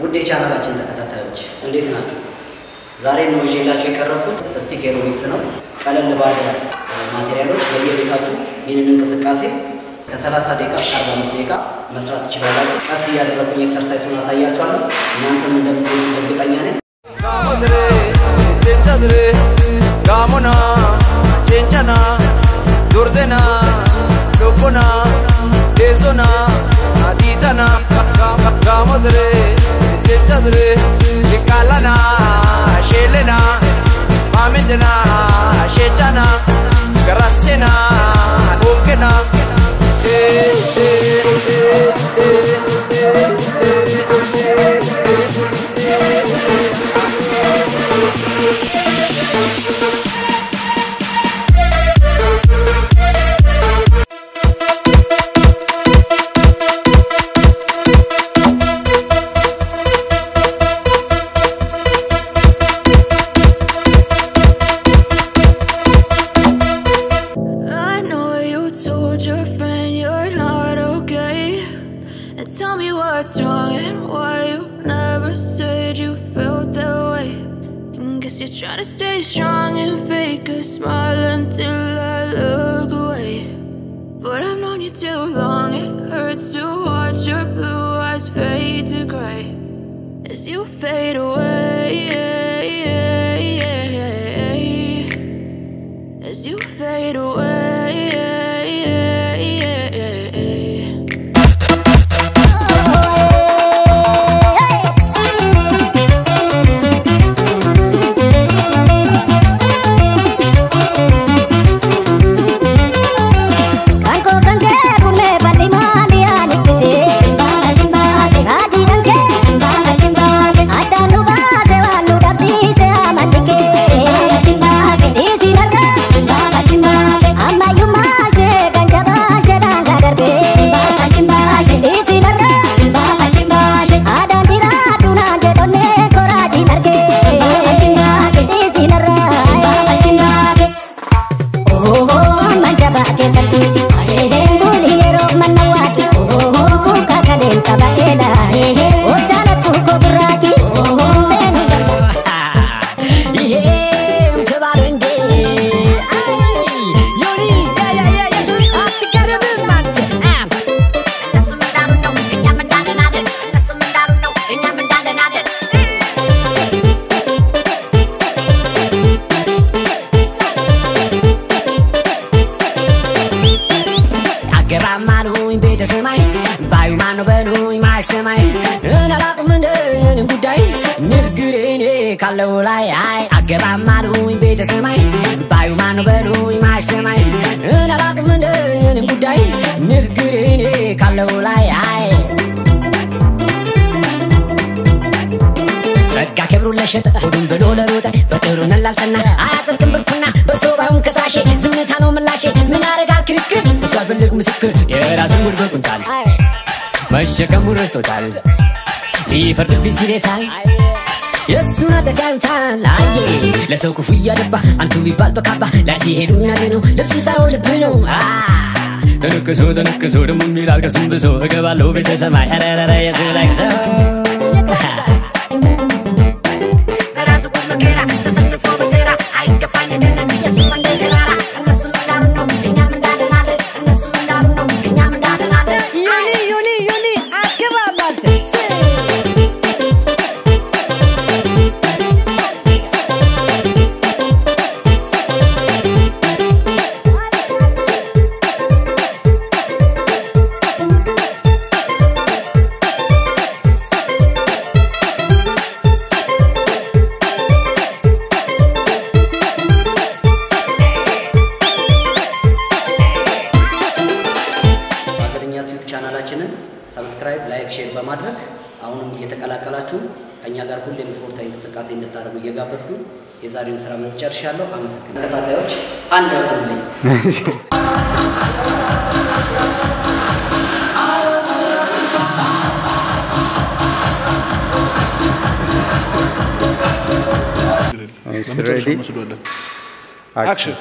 ውድ የቻናላችን ተከታታዮች እንዴት ናችሁ? ዛሬ ነው ይዤላችሁ የቀረብኩት ስቲክ ኤሮቢክስ ነው። ቀለል ባለ ማቴሪያሎች በየቤታችሁ ይህንን እንቅስቃሴ ከ30 ደቂቃ እስከ 45 ደቂቃ መስራት ትችላላችሁ። ቀስ እያደረኩኝ ኤክሰርሳይሱን አሳያችኋለሁ። እናንተም እንደምትወዱት እርግጠኛ ነኝ። ጋሞና ቼንቻና ዶርዜና ሎኮና ዴሶና አዲታና ጋሞድሬ ቼንቻድሬ ሊቃላና ሼሌና ማሜንጀና ሼቻና ገራሴና ኦኬና Tell me what's wrong and why you never said you felt that way. And guess you're trying to stay strong and fake a smile until I look away. But I've known you too long, it hurts to watch your blue eyes fade to gray as you fade away, as you fade away. Kalau lai ai agak malu beda semai bayu mano baru imak semai nalak mende yang budai negeri ini kalau lai ai Seka kebru leshet odun belo leruta beteru nalaltana ayatan kemberkuna besobaum kasashe zimneta no mlashe ምን አረጋል ክርክር እሷ ፈልግ ምስክር የራሱን ጉድ በቁንታል መሸከሙ ረስቶታል ሊፈርድብኝ ሲሬታል የሱና ተጋይታል አዬ ለሰው ክፉ እያደባ አንቱ ቢባል በካባ ላይ ሲሄዱ ናገኑ ልብስ ሳይሆን ልብ ነው ተነክሶ ደሞ የሚላል ከሱም ብሶ እገባለሁ ቤተ ሰማይ ረረረ የስላክ ሰው በራሱ ጉድ መከራ ተሰልፎ በተራ አይገፋኝ እንደነ የሱ መንገድ ተራራ እነሱ እንዳሉ ነው እኛም እንዳለናለ እነሱ እንዳሉ ነው እኛም እንዳለናለ ዮኒ አገባባት ቻናላችንን ሰብስክራይብ ላይክ ሼር በማድረግ አሁንም እየተቀላቀላችሁ ከኛ ጋር ሁሌም ስፖርታዊ እንቅስቃሴ እንድታደርጉ እየጋበዝኩ የዛሬውን ስራ መዝጨርሻለሁ። አመሰግናለሁ። ተከታታዮች አንድ ያቆምልኝ Ready? Action.